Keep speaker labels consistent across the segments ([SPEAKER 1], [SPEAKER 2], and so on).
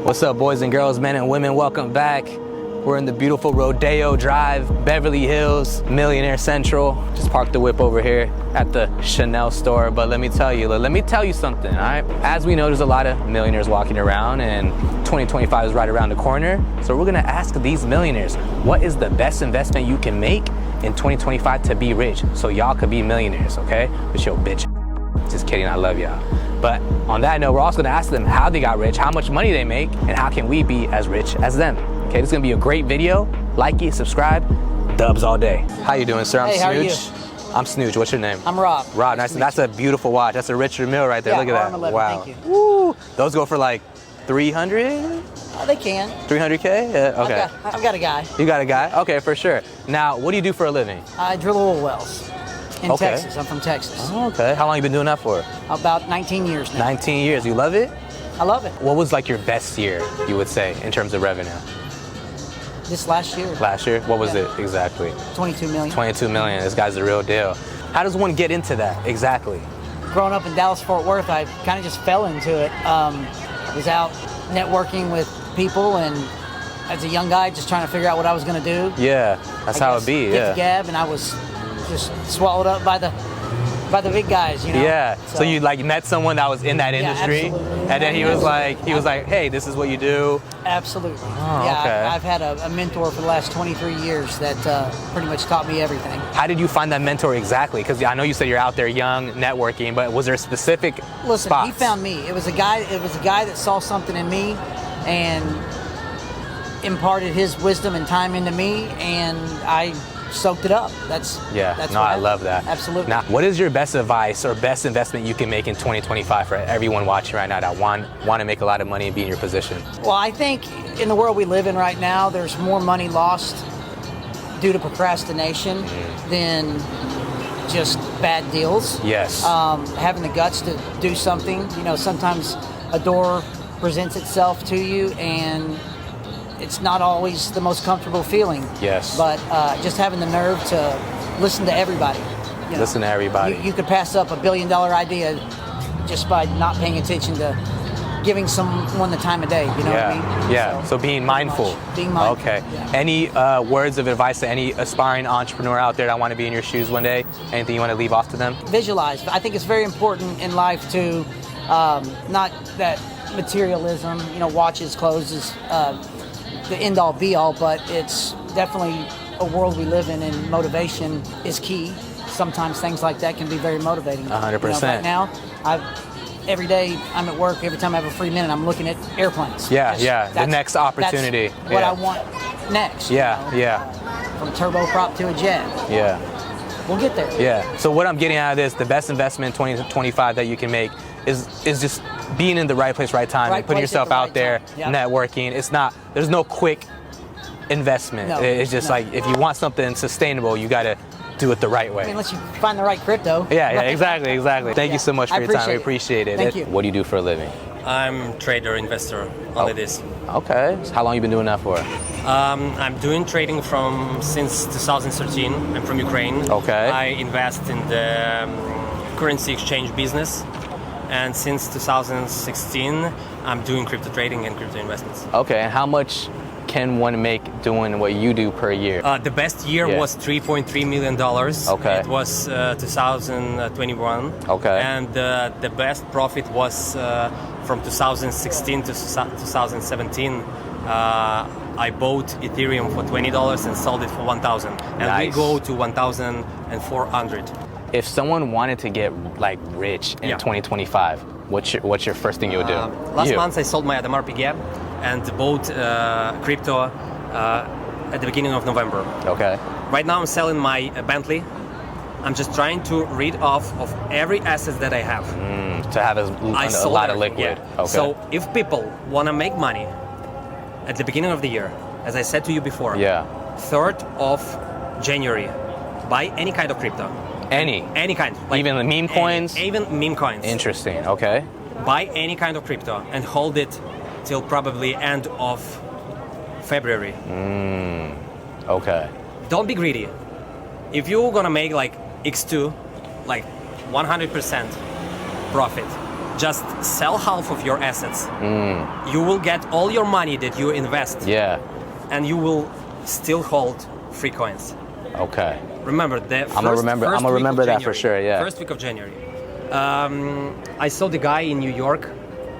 [SPEAKER 1] What's up, boys and girls, men and women? Welcome back. We're in the beautiful Rodeo Drive, Beverly Hills, Millionaire Central. Just parked the whip over here at the Chanel store. But let me tell you something, all right? As we know, there's a lot of millionaires walking around, and 2025 is right around the corner. So we're gonna ask these millionaires, what is the best investment you can make in 2025 to be rich? So y'all could be millionaires, okay? With your bitch. Just kidding, I love y'all. But on that note, we're also gonna ask them how they got rich, how much money they make, and how can we be as rich as them? Okay, this is gonna be a great video. Like it, subscribe, dubs all day. How you doing, sir? I'm
[SPEAKER 2] Hey, how are you?
[SPEAKER 1] Snewj. I'm Snewj. What's your name?
[SPEAKER 2] I'm Rob.
[SPEAKER 1] Rob, nice. That's a beautiful watch. That's a Richard Mille right there.
[SPEAKER 2] Yeah,
[SPEAKER 1] Look at that.
[SPEAKER 2] RM11,
[SPEAKER 1] Wow.
[SPEAKER 2] thank you.
[SPEAKER 1] Woo. Those go for like 300?
[SPEAKER 2] They can.
[SPEAKER 1] 300K? Yeah, okay.
[SPEAKER 2] I've got a guy.
[SPEAKER 1] You got a guy? Okay, for sure. Now, what do you do for a living?
[SPEAKER 2] I drill oil wells in
[SPEAKER 1] Okay.
[SPEAKER 2] Texas. I'm from Texas.
[SPEAKER 1] Oh, okay. How long you been doing that for?
[SPEAKER 2] About 19 years now.
[SPEAKER 1] 19 years. You love it?
[SPEAKER 2] I love it.
[SPEAKER 1] What was like your best year, you would say, in terms of revenue?
[SPEAKER 2] This last year,
[SPEAKER 1] Last year? What was
[SPEAKER 2] Yeah.
[SPEAKER 1] it exactly?
[SPEAKER 2] 22 million.
[SPEAKER 1] 22 million. This guy's the real deal. How does one get into that exactly?
[SPEAKER 2] Growing up in Dallas, Fort Worth, I kind of just fell into it. Was out networking with people, and as a young guy, just trying to figure out what I was going to do.
[SPEAKER 1] Yeah, that's how it be.
[SPEAKER 2] Get
[SPEAKER 1] Yeah.
[SPEAKER 2] the gab, and I was just swallowed up by the big guys, you know.
[SPEAKER 1] Yeah. So you like met someone that was in that industry,
[SPEAKER 2] absolutely.
[SPEAKER 1] and then he was like, hey, this is what you do.
[SPEAKER 2] Absolutely.
[SPEAKER 1] Oh,
[SPEAKER 2] yeah,
[SPEAKER 1] okay.
[SPEAKER 2] I've had a mentor for the last 23 years that pretty much taught me everything.
[SPEAKER 1] How did you find that mentor exactly? Because I know you said you're out there young, networking, but was there a specific
[SPEAKER 2] Listen,
[SPEAKER 1] spots?
[SPEAKER 2] he found me. It was a guy that saw something in me and imparted his wisdom and time into me, and I soaked it up. That's
[SPEAKER 1] I
[SPEAKER 2] what
[SPEAKER 1] love that.
[SPEAKER 2] Absolutely.
[SPEAKER 1] Now, what is your best advice or best investment you can make in 2025 for everyone watching right now that want to make a lot of money and be in your position?
[SPEAKER 2] Well, I think in the world we live in right now, there's more money lost due to procrastination than just bad deals.
[SPEAKER 1] Yes.
[SPEAKER 2] Having the guts to do something. You know, sometimes a door presents itself to you, and it's not always the most comfortable feeling.
[SPEAKER 1] Yes.
[SPEAKER 2] But just having the nerve to listen to everybody. You know,
[SPEAKER 1] Listen to everybody.
[SPEAKER 2] You could pass up $1 billion idea just by not paying attention to giving someone the time of day. You know what I mean?
[SPEAKER 1] Yeah. So being mindful.
[SPEAKER 2] Being mindful.
[SPEAKER 1] Okay.
[SPEAKER 2] Yeah.
[SPEAKER 1] Any words of advice to any aspiring entrepreneur out there that want to be in your shoes one day? Anything you want to leave off to them?
[SPEAKER 2] Visualize. I think it's very important in life to not that materialism. You know, watches, clothes is the end all be all, but it's definitely a world we live in, and motivation is key. Sometimes things like that can be very motivating.
[SPEAKER 1] 100%.
[SPEAKER 2] You know, right now, every day I'm at work, every time I have a free minute, I'm looking at airplanes.
[SPEAKER 1] Yeah. The next opportunity.
[SPEAKER 2] That's what I want next.
[SPEAKER 1] Yeah.
[SPEAKER 2] You know? From turboprop to a jet.
[SPEAKER 1] Yeah.
[SPEAKER 2] We'll get there.
[SPEAKER 1] Yeah. So what I'm getting out of this, the best investment in 2025 that you can make is just being in the right place, right time,
[SPEAKER 2] Right
[SPEAKER 1] and putting
[SPEAKER 2] place at
[SPEAKER 1] yourself
[SPEAKER 2] the
[SPEAKER 1] out
[SPEAKER 2] right
[SPEAKER 1] there,
[SPEAKER 2] time. Yep.
[SPEAKER 1] networking. There's no quick investment.
[SPEAKER 2] No,
[SPEAKER 1] It's just like, if you want something sustainable, you got to do it the right way.
[SPEAKER 2] I mean, unless you find the right crypto.
[SPEAKER 1] Yeah, exactly. Thank you so much for your time. We appreciate it.
[SPEAKER 2] Thank you.
[SPEAKER 1] What do you do for a living?
[SPEAKER 3] I'm trader, investor, only this.
[SPEAKER 1] Okay. So how long you been doing that for?
[SPEAKER 3] I'm doing trading since 2013. I'm from Ukraine.
[SPEAKER 1] Okay.
[SPEAKER 3] I invest in the currency exchange business, and since 2016, I'm doing crypto trading and crypto investments.
[SPEAKER 1] Okay. And how much can one make doing what you do per year?
[SPEAKER 3] The best year was $3.3 million.
[SPEAKER 1] Okay.
[SPEAKER 3] It was 2021.
[SPEAKER 1] Okay.
[SPEAKER 3] And the best profit was from 2016 to 2017. I bought Ethereum for $20 and sold it for $1,000. And
[SPEAKER 1] Nice.
[SPEAKER 3] we go to 1,400.
[SPEAKER 1] If someone wanted to get like rich in 2025, what's your first thing you would do?
[SPEAKER 3] Last month I sold my Adamar Gap and bought crypto at the beginning of November.
[SPEAKER 1] Okay.
[SPEAKER 3] Right now I'm selling my Bentley. I'm just trying to rid off of every asset that I have.
[SPEAKER 1] To have a lot of liquid.
[SPEAKER 3] Yeah.
[SPEAKER 1] Okay.
[SPEAKER 3] So if people want to make money at the beginning of the year, as I said to you before, 3rd of January, buy any kind of crypto.
[SPEAKER 1] Any
[SPEAKER 3] kind.
[SPEAKER 1] Even the meme coins?
[SPEAKER 3] Even meme coins.
[SPEAKER 1] Interesting. Okay.
[SPEAKER 3] Buy any kind of crypto and hold it till probably end of February.
[SPEAKER 1] Okay.
[SPEAKER 3] Don't be greedy. If you're gonna make like X2, like 100% profit, just sell half of your assets. You will get all your money that you invest.
[SPEAKER 1] Yeah.
[SPEAKER 3] And you will still hold free coins.
[SPEAKER 1] Okay.
[SPEAKER 3] Remember the
[SPEAKER 1] I'm gonna remember that for sure. Yeah.
[SPEAKER 3] First week of January. I saw the guy in New York.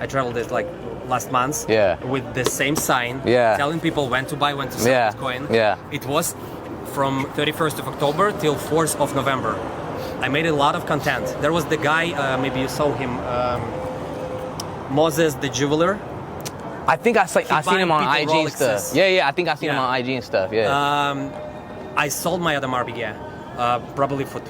[SPEAKER 3] I traveled it like last month.
[SPEAKER 1] Yeah.
[SPEAKER 3] With the same sign.
[SPEAKER 1] Yeah.
[SPEAKER 3] Telling people when to buy, when to sell
[SPEAKER 1] Yeah.
[SPEAKER 3] this coin.
[SPEAKER 1] Yeah.
[SPEAKER 3] It was from 31st of October till 4th of November. I made a lot of content. There was the guy, maybe you saw him, Moses the jeweler.
[SPEAKER 1] I think I seen him on IG and
[SPEAKER 3] Rolexes.
[SPEAKER 1] stuff. Yeah, I think I seen him on IG and stuff. Yeah.
[SPEAKER 3] I sold my other Marbiglia, probably for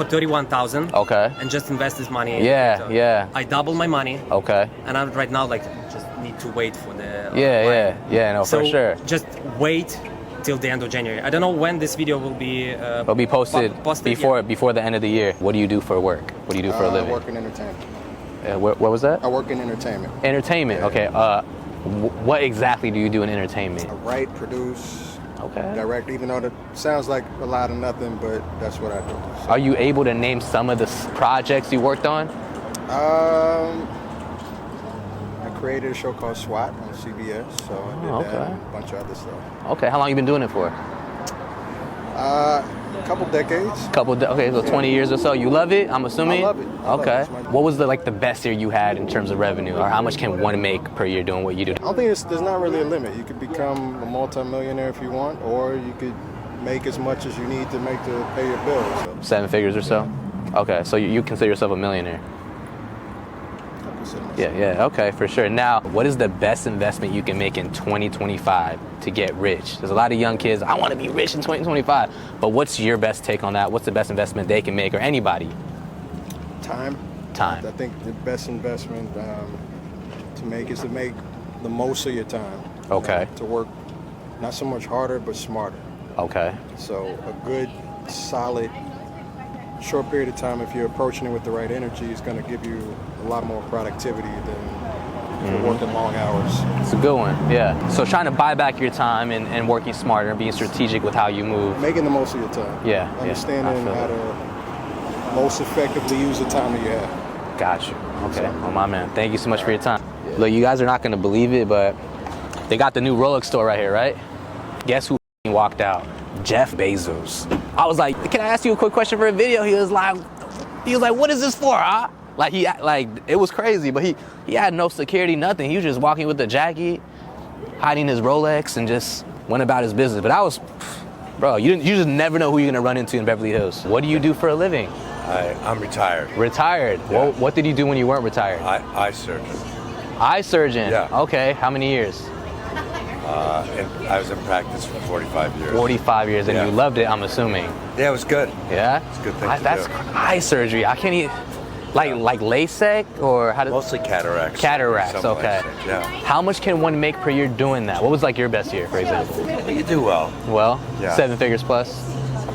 [SPEAKER 3] 31,000.
[SPEAKER 1] Okay.
[SPEAKER 3] And just invest this money.
[SPEAKER 1] Yeah,
[SPEAKER 3] in crypto.
[SPEAKER 1] yeah.
[SPEAKER 3] I doubled my money.
[SPEAKER 1] Okay.
[SPEAKER 3] And I'm right now like just need to wait for the.
[SPEAKER 1] Yeah. No,
[SPEAKER 3] so
[SPEAKER 1] for sure.
[SPEAKER 3] Just wait till the end of January. I don't know when this video will be.
[SPEAKER 1] It'll be posted before the end of the year. What do you do for work? What do you do for a living?
[SPEAKER 4] I work in entertainment.
[SPEAKER 1] What was that?
[SPEAKER 4] I work in entertainment.
[SPEAKER 1] Entertainment.
[SPEAKER 4] Yeah.
[SPEAKER 1] Okay. What exactly do you do in entertainment?
[SPEAKER 4] I write, produce,
[SPEAKER 1] Okay.
[SPEAKER 4] direct. Even though it sounds like a lot of nothing, but that's what I do. So,
[SPEAKER 1] Are you able to name some of the projects you worked on?
[SPEAKER 4] I created a show called SWAT on CBS, so I did that and a bunch of other stuff.
[SPEAKER 1] Okay. How long you been doing it for?
[SPEAKER 4] A couple decades.
[SPEAKER 1] Okay, so 20 years or so. You love it, I'm assuming?
[SPEAKER 4] I love it. I love it.
[SPEAKER 1] Okay.
[SPEAKER 4] It's my-
[SPEAKER 1] What was the best year you had in terms of revenue, or how much can one make per year doing what you do?
[SPEAKER 4] I don't think there's not really a limit. You could become a multi-millionaire if you want, or you could make as much as you need to make to pay your bills. So,
[SPEAKER 1] 7 figures or so? Okay, so you consider yourself a millionaire?
[SPEAKER 4] I consider myself.
[SPEAKER 1] Yeah, okay, for sure. Now, what is the best investment you can make in 2025 to get rich? There's a lot of young kids, I want to be rich in 2025, but what's your best take on that? What's the best investment they can make, or anybody?
[SPEAKER 4] Time.
[SPEAKER 1] Time.
[SPEAKER 4] I think the best investment to make is to make the most of your time.
[SPEAKER 1] Okay.
[SPEAKER 4] To work not so much harder, but smarter.
[SPEAKER 1] Okay.
[SPEAKER 4] So a good, solid, short period of time, if you're approaching it with the right energy, is going to give you a lot more productivity than if you're working long hours.
[SPEAKER 1] It's a good one, yeah. So trying to buy back your time and working smarter and being strategic with how you move.
[SPEAKER 4] Making the most of your time.
[SPEAKER 1] Yeah, I
[SPEAKER 4] Understanding
[SPEAKER 1] feel
[SPEAKER 4] how
[SPEAKER 1] it.
[SPEAKER 4] to most effectively use the time that you have.
[SPEAKER 1] Got you. Okay. Well, my man, thank you so much for your time. Look, you guys are not going to believe it, but they got the new Rolex store right here, right? Guess who walked out? Jeff Bezos. I was like, can I ask you a quick question for a video? He was like, what is this for, huh? Like it was crazy, but he had no security, nothing. He was just walking with the jacket, hiding his Rolex, and just went about his business. But bro, you just never know who you're gonna run into in Beverly Hills. What do you do for a living?
[SPEAKER 5] I'm retired.
[SPEAKER 1] Retired.
[SPEAKER 5] Yeah.
[SPEAKER 1] Well, what did you do when you weren't retired?
[SPEAKER 5] Eye surgeon.
[SPEAKER 1] Eye surgeon.
[SPEAKER 5] Yeah.
[SPEAKER 1] Okay. How many years?
[SPEAKER 5] And I was in practice for 45 years.
[SPEAKER 1] 45 years, and
[SPEAKER 5] Yeah.
[SPEAKER 1] you loved it, I'm assuming.
[SPEAKER 5] Yeah, it was good.
[SPEAKER 1] Yeah?
[SPEAKER 5] It's a good thing to
[SPEAKER 1] That's
[SPEAKER 5] do.
[SPEAKER 1] eye surgery. I can't even, like LASIK, or how does...
[SPEAKER 5] Mostly cataracts.
[SPEAKER 1] Cataracts,
[SPEAKER 5] Some
[SPEAKER 1] okay.
[SPEAKER 5] LASIK, yeah.
[SPEAKER 1] How much can one make per year doing that? What was your best year, for example?
[SPEAKER 5] You do well.
[SPEAKER 1] Well,
[SPEAKER 5] Yeah.
[SPEAKER 1] 7 figures plus?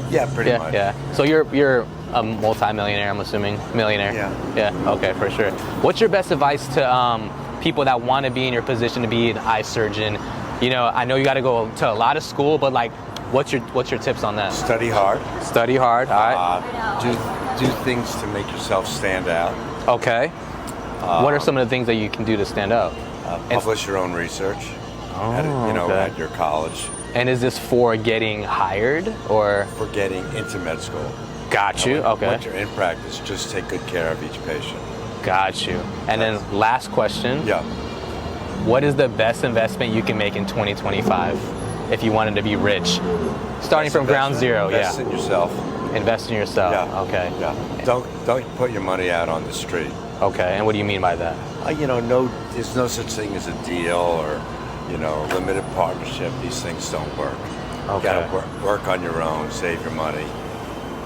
[SPEAKER 5] Yeah, pretty
[SPEAKER 1] Yeah,
[SPEAKER 5] much.
[SPEAKER 1] yeah. So you're a multi-millionaire, I'm assuming? Millionaire?
[SPEAKER 5] Yeah.
[SPEAKER 1] Yeah, okay, for sure. What's your best advice to people that want to be in your position to be an eye surgeon? You know, I know you got to go to a lot of school, but what's your tips on that?
[SPEAKER 5] Study hard.
[SPEAKER 1] Study hard, all right.
[SPEAKER 5] Do things to make yourself stand out.
[SPEAKER 1] Okay. What are some of the things that you can do to stand out?
[SPEAKER 5] Publish your own research.
[SPEAKER 1] okay.
[SPEAKER 5] At your college.
[SPEAKER 1] And is this for getting hired, or?
[SPEAKER 5] For getting into med school.
[SPEAKER 1] Got you, okay.
[SPEAKER 5] Once you're in practice, just take good care of each patient.
[SPEAKER 1] Got you. And then last question.
[SPEAKER 5] Yeah.
[SPEAKER 1] What is the best investment you can make in 2025 if you wanted to be rich? Starting from ground zero,
[SPEAKER 5] Invest in yourself.
[SPEAKER 1] Invest in yourself,
[SPEAKER 5] Yeah.
[SPEAKER 1] okay.
[SPEAKER 5] Yeah. Don't put your money out on the street.
[SPEAKER 1] Okay, and what do you mean by that?
[SPEAKER 5] There's no such thing as a deal or, limited partnership. These things don't work.
[SPEAKER 1] Okay.
[SPEAKER 5] You gotta work on your own, save your money,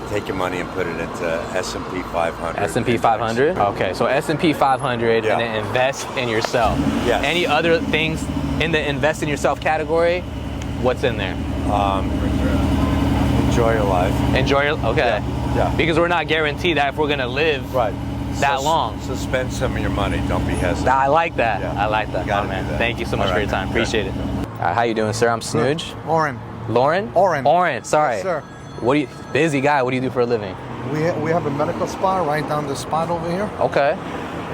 [SPEAKER 5] take your money and put it into S&P 500.
[SPEAKER 1] S&P 500? Okay, so S&P 500
[SPEAKER 5] Yeah.
[SPEAKER 1] and then invest in yourself.
[SPEAKER 5] Yes.
[SPEAKER 1] Any other things in the invest in yourself category? What's in there?
[SPEAKER 5] Enjoy your life.
[SPEAKER 1] Enjoy your, okay.
[SPEAKER 5] Yeah.
[SPEAKER 1] Because we're not guaranteed that if we're gonna live
[SPEAKER 5] Right.
[SPEAKER 1] that long.
[SPEAKER 5] So spend some of your money. Don't be hesitant.
[SPEAKER 1] I like that.
[SPEAKER 5] Yeah.
[SPEAKER 1] I like that.
[SPEAKER 5] You gotta
[SPEAKER 1] Oh, man.
[SPEAKER 5] do that.
[SPEAKER 1] Thank you so much
[SPEAKER 5] All
[SPEAKER 1] for
[SPEAKER 5] right,
[SPEAKER 1] your time.
[SPEAKER 5] man.
[SPEAKER 1] Appreciate it. All right, how you doing, sir? I'm Snooge.
[SPEAKER 6] Oren.
[SPEAKER 1] Lauren?
[SPEAKER 6] Oren.
[SPEAKER 1] Oren, sorry.
[SPEAKER 6] Yes, sir.
[SPEAKER 1] Busy guy, what do you do for a living?
[SPEAKER 6] We have a medical spa right down the spot over here.
[SPEAKER 1] Okay.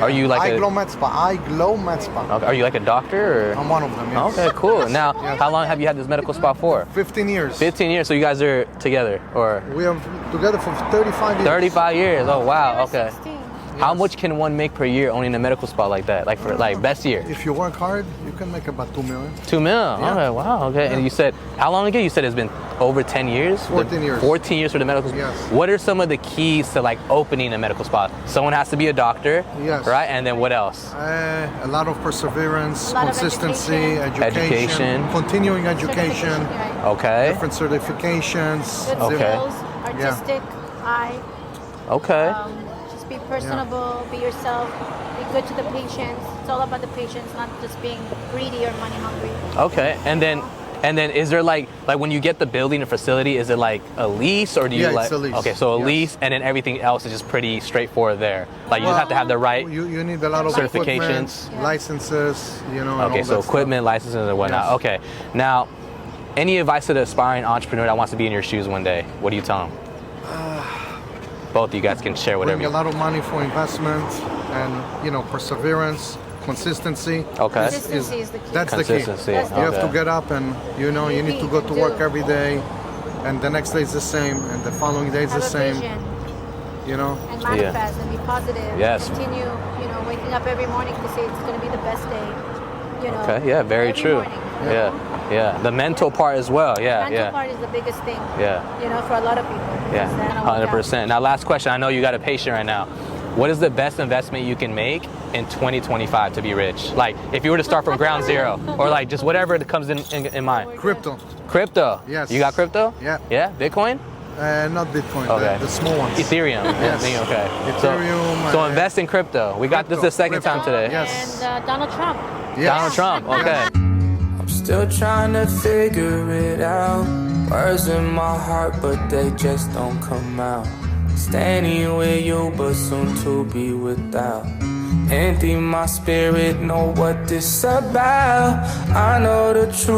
[SPEAKER 1] Are you like
[SPEAKER 6] I Glow Med Spa. I Glow Med Spa.
[SPEAKER 1] Okay. Are you like a doctor? Or?
[SPEAKER 6] I'm one of them, yes.
[SPEAKER 1] Okay, cool. Now, how long have you had this medical spa for?
[SPEAKER 6] 15 years.
[SPEAKER 1] 15 years. So you guys are together, or?
[SPEAKER 6] We are together for 35 years.
[SPEAKER 1] 35 years. Oh wow. Okay.
[SPEAKER 7] 16.
[SPEAKER 1] How much can one make per year owning a medical spa like that? Like for like best year?
[SPEAKER 6] If you work hard, you can make about 2 million.
[SPEAKER 1] 2 mil.
[SPEAKER 6] Yeah.
[SPEAKER 1] Okay. Wow. Okay.
[SPEAKER 6] Yeah.
[SPEAKER 1] And you said how long ago? You said it's been over 10 years.
[SPEAKER 6] 14 years.
[SPEAKER 1] 14 years for the medical spa.
[SPEAKER 6] Yes.
[SPEAKER 1] What are some of the keys to like opening a medical spa? Someone has to be a doctor.
[SPEAKER 6] Yes.
[SPEAKER 1] Right. And then what else?
[SPEAKER 6] A lot of perseverance,
[SPEAKER 7] A lot of
[SPEAKER 6] consistency,
[SPEAKER 1] Education.
[SPEAKER 6] continuing education,
[SPEAKER 7] Certification, right.
[SPEAKER 1] Okay.
[SPEAKER 6] different certifications.
[SPEAKER 7] Good
[SPEAKER 1] Okay.
[SPEAKER 7] skills, artistic eye.
[SPEAKER 1] Okay.
[SPEAKER 7] Just be personable, be yourself, be good to the patients. It's all about the patients, not just being greedy or money hungry.
[SPEAKER 1] Okay. And then is there like when you get the building or facility, is it like a lease or do you
[SPEAKER 6] Yeah,
[SPEAKER 1] like
[SPEAKER 6] it's a lease.
[SPEAKER 1] Okay, so a
[SPEAKER 6] Yes.
[SPEAKER 1] lease and then everything else is just pretty straightforward there. Like you just have to have the right
[SPEAKER 6] You need a lot of
[SPEAKER 1] certifications.
[SPEAKER 6] equipment, licenses, and
[SPEAKER 1] Okay,
[SPEAKER 6] all
[SPEAKER 1] so
[SPEAKER 6] that
[SPEAKER 1] equipment, licenses and whatnot.
[SPEAKER 6] Yes.
[SPEAKER 1] Okay. Now, any advice to the aspiring entrepreneur that wants to be in your shoes one day? What do you tell them? Both of you guys can share
[SPEAKER 6] stuff.
[SPEAKER 1] whatever
[SPEAKER 6] Bring a
[SPEAKER 1] you
[SPEAKER 6] lot of money for investment and perseverance, consistency.
[SPEAKER 1] Okay.
[SPEAKER 7] Consistency is the key.
[SPEAKER 6] That's the key.
[SPEAKER 1] Consistency.
[SPEAKER 7] That's the
[SPEAKER 6] You have
[SPEAKER 1] Okay.
[SPEAKER 6] to get up and you need to go to work every day, and the next day is the same, and the following day is
[SPEAKER 7] Have
[SPEAKER 6] the
[SPEAKER 7] a
[SPEAKER 6] same.
[SPEAKER 7] vision and manifest and be positive.
[SPEAKER 1] Yes.
[SPEAKER 7] Continue, waking up every morning to say it's going to be the best day.
[SPEAKER 1] Okay, yeah, very
[SPEAKER 7] every
[SPEAKER 1] true.
[SPEAKER 7] morning.
[SPEAKER 1] Yeah. The mental part as well. Yeah,
[SPEAKER 7] Mental
[SPEAKER 1] yeah.
[SPEAKER 7] part is the biggest thing.
[SPEAKER 1] Yeah.
[SPEAKER 7] For a lot of people.
[SPEAKER 1] Yeah,
[SPEAKER 7] It's that I work out.
[SPEAKER 1] 100%. Now, last question. I know you got a patient right now. What is the best investment you can make in 2025 to be rich? Like, if you were to start from ground zero, or like just whatever that comes in mind.
[SPEAKER 6] Crypto.
[SPEAKER 1] Crypto.
[SPEAKER 6] Yes.
[SPEAKER 1] You got crypto?
[SPEAKER 6] Yeah.
[SPEAKER 1] Yeah. Bitcoin.
[SPEAKER 6] Not Bitcoin.
[SPEAKER 1] Okay.
[SPEAKER 6] The small ones.
[SPEAKER 1] Ethereum.
[SPEAKER 6] Yes.
[SPEAKER 1] Okay.
[SPEAKER 6] Ethereum,
[SPEAKER 1] So invest in crypto. We got this the second
[SPEAKER 6] Crypto.
[SPEAKER 1] time today.
[SPEAKER 6] Yes.
[SPEAKER 7] And Donald Trump.
[SPEAKER 6] Yes.
[SPEAKER 1] Donald Trump. Okay.
[SPEAKER 8] I'm still trying to figure it out. Words in my heart, but they just don't come out. Standing with you, but soon to be without. Empty my spirit, know what this about. I know the truth.